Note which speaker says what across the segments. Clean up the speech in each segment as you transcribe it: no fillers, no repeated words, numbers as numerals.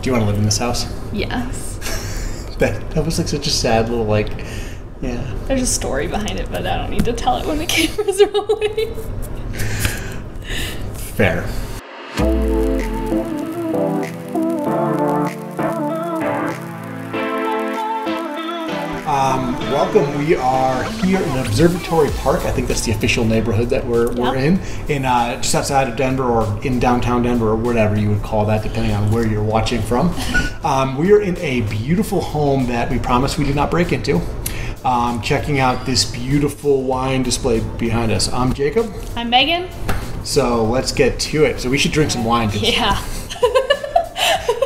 Speaker 1: Do you want to live in this house?
Speaker 2: Yes.
Speaker 1: That was like such a sad little like, yeah.
Speaker 2: There's a story behind it, but I don't need to tell it when the cameras are rolling.
Speaker 1: Fair. Welcome. We are here in Observatory Park. I think that's the official neighborhood that we're in just outside of Denver or in downtown Denver or whatever you would call that, depending on where you're watching from. We are in a beautiful home that we promised we did not break into. Checking out this beautiful wine display behind us. I'm Jacob.
Speaker 2: I'm Megan.
Speaker 1: So let's get to it. So we should drink some wine.
Speaker 2: Yeah.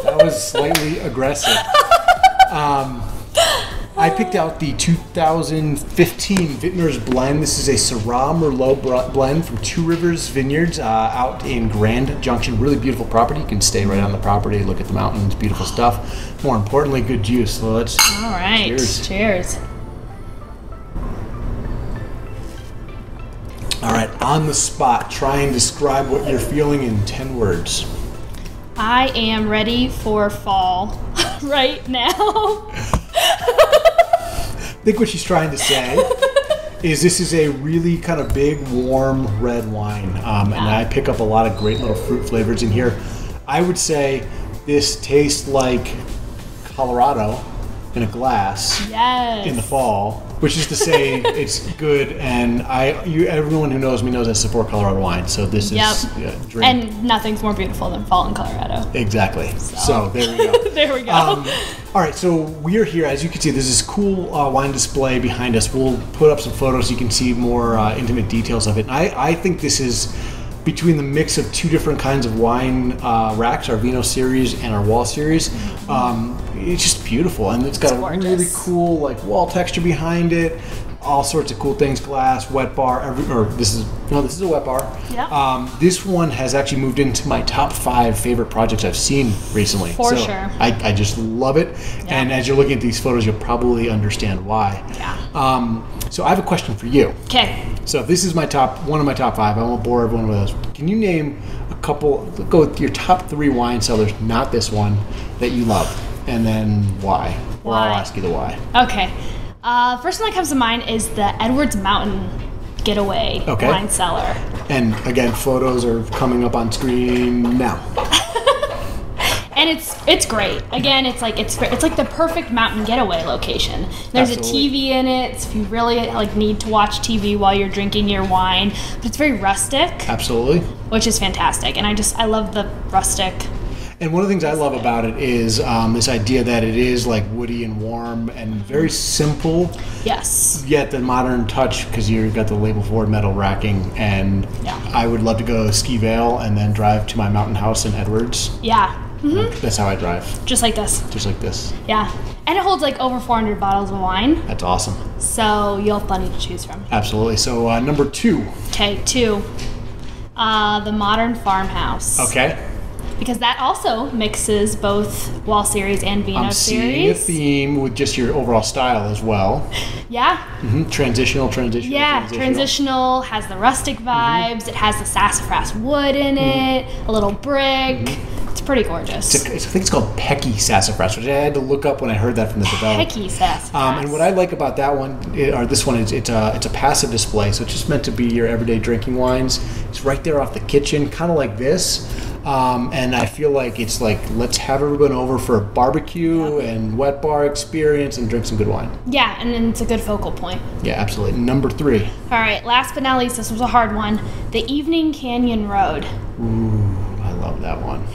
Speaker 1: That was slightly aggressive. I picked out the 2015 Vintner's blend. This is a Syrah Merlot blend from Two Rivers Vineyards out in Grand Junction. Really beautiful property. You can stay right on the property, look at the mountains, beautiful stuff. More importantly, good juice. So let's.
Speaker 2: All right.
Speaker 1: Cheers.
Speaker 2: Cheers.
Speaker 1: All right, on the spot, try and describe what you're feeling in 10 words.
Speaker 2: I am ready for fall right now.
Speaker 1: I think what she's trying to say is this is a really kind of big, warm red wine. And I pick up a lot of great little fruit flavors in here. I would say this tastes like Colorado in a glass in the fall, which is to say it's good. And everyone who knows me knows I support Colorado wine. So this is drink.
Speaker 2: And nothing's more beautiful than fall in Colorado.
Speaker 1: Exactly. So there we go.
Speaker 2: There we go.
Speaker 1: All right, so we're here. As you can see, there's this cool wine display behind us. We'll put up some photos so you can see more intimate details of it. And I think this is between the mix of two different kinds of wine racks, our Vino series and our wall series. It's just beautiful, and it's got a really cool like wall texture behind it. All sorts of cool things, glass, wet bar, this is a wet bar.
Speaker 2: Yeah.
Speaker 1: This one has actually moved into my top 5 favorite projects I've seen recently.
Speaker 2: For sure.
Speaker 1: I just love it. Yeah. And as you're looking at these photos, you'll probably understand why.
Speaker 2: Yeah.
Speaker 1: So I have a question for you.
Speaker 2: Okay.
Speaker 1: So if this is one of my top 5, I won't bore everyone with those. Can you name a couple, go with your top 3 wine cellars, not this one, that you love? And then why? Or I'll ask you the why.
Speaker 2: Okay. First one that comes to mind is the Edwards Mountain Getaway wine cellar. And
Speaker 1: again, photos are coming up on screen now.
Speaker 2: And it's great. Again, it's like the perfect mountain getaway location. There's a TV in it, so if you really need to watch TV while you're drinking your wine. But it's very rustic.
Speaker 1: Absolutely. Which
Speaker 2: is fantastic, and I love the rustic.
Speaker 1: And one of the things I love about it is this idea that it is like woody and warm and very simple.
Speaker 2: Yes.
Speaker 1: Yet the modern touch, because you've got the label forward metal racking, and I would love to go to Ski Vale and then drive to my mountain house in Edwards.
Speaker 2: Yeah. Mm-hmm.
Speaker 1: That's how I drive.
Speaker 2: Just like this.
Speaker 1: Just like this.
Speaker 2: Yeah. And it holds over 400 bottles of wine.
Speaker 1: That's awesome.
Speaker 2: So you'll have plenty to choose from.
Speaker 1: Absolutely. So number 2.
Speaker 2: Okay, 2. The Modern Farmhouse.
Speaker 1: Okay.
Speaker 2: Because that also mixes both Wall Series and Vino Series.
Speaker 1: I'm seeing a theme with just your overall style as well.
Speaker 2: Yeah.
Speaker 1: Mm-hmm. Transitional.
Speaker 2: Yeah, transitional has the rustic vibes. It has the sassafras wood in it, a little brick. It's pretty gorgeous.
Speaker 1: I think it's called Pecky sassafras, which I had to look up when I heard that from the developer.
Speaker 2: Pecky sassafras.
Speaker 1: And what I like about that one, or this one, is it's a passive display, so it's just meant to be your everyday drinking wines. It's right there off the kitchen, kind of like this. And I feel like it's like, let's have everyone over for a barbecue and wet bar experience and drink some good wine.
Speaker 2: Yeah, and then it's a good focal point.
Speaker 1: Yeah, absolutely. Number 3.
Speaker 2: All right, last but not least, this was a hard one. The Evening Canyon Road.
Speaker 1: Ooh, I love that one.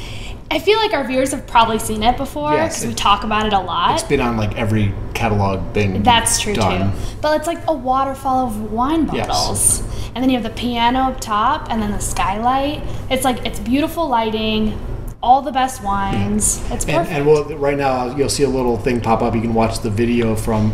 Speaker 2: I feel like our viewers have probably seen it before because we talk about it a lot.
Speaker 1: It's been on every catalog thing.
Speaker 2: That's true too. But it's like a waterfall of wine bottles. Yes. And then you have the piano up top and then the skylight. It's beautiful lighting, all the best wines. It's perfect.
Speaker 1: And right now you'll see a little thing pop up. You can watch the video from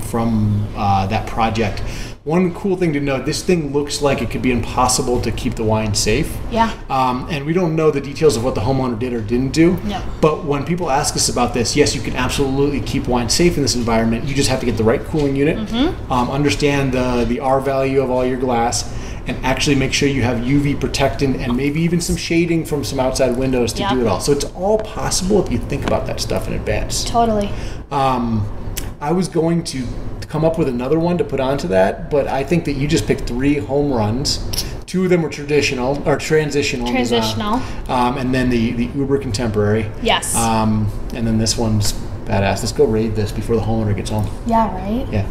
Speaker 1: that project. One cool thing to note, this thing looks like it could be impossible to keep the wine safe.
Speaker 2: Yeah.
Speaker 1: And we don't know the details of what the homeowner did or didn't do.
Speaker 2: No.
Speaker 1: But when people ask us about this, yes, you can absolutely keep wine safe in this environment. You just have to get the right cooling unit, understand the R value of all your glass, and actually make sure you have UV protectant and maybe even some shading from some outside windows to do it all. So it's all possible if you think about that stuff in advance.
Speaker 2: Totally.
Speaker 1: I was going to come up with another one to put onto that, but I think that you just picked 3 home runs. 2 of them were transitional.
Speaker 2: Transitional.
Speaker 1: And then the Uber Contemporary.
Speaker 2: Yes.
Speaker 1: And then this one's badass. Let's go raid this before the homeowner gets home.
Speaker 2: Yeah, right?
Speaker 1: Yeah.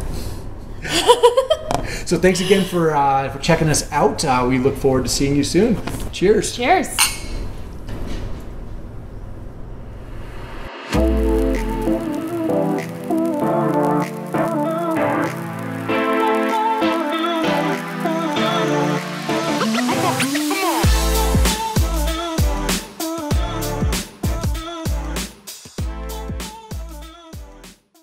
Speaker 1: So thanks again for checking us out. We look forward to seeing you soon. Cheers.
Speaker 2: Cheers.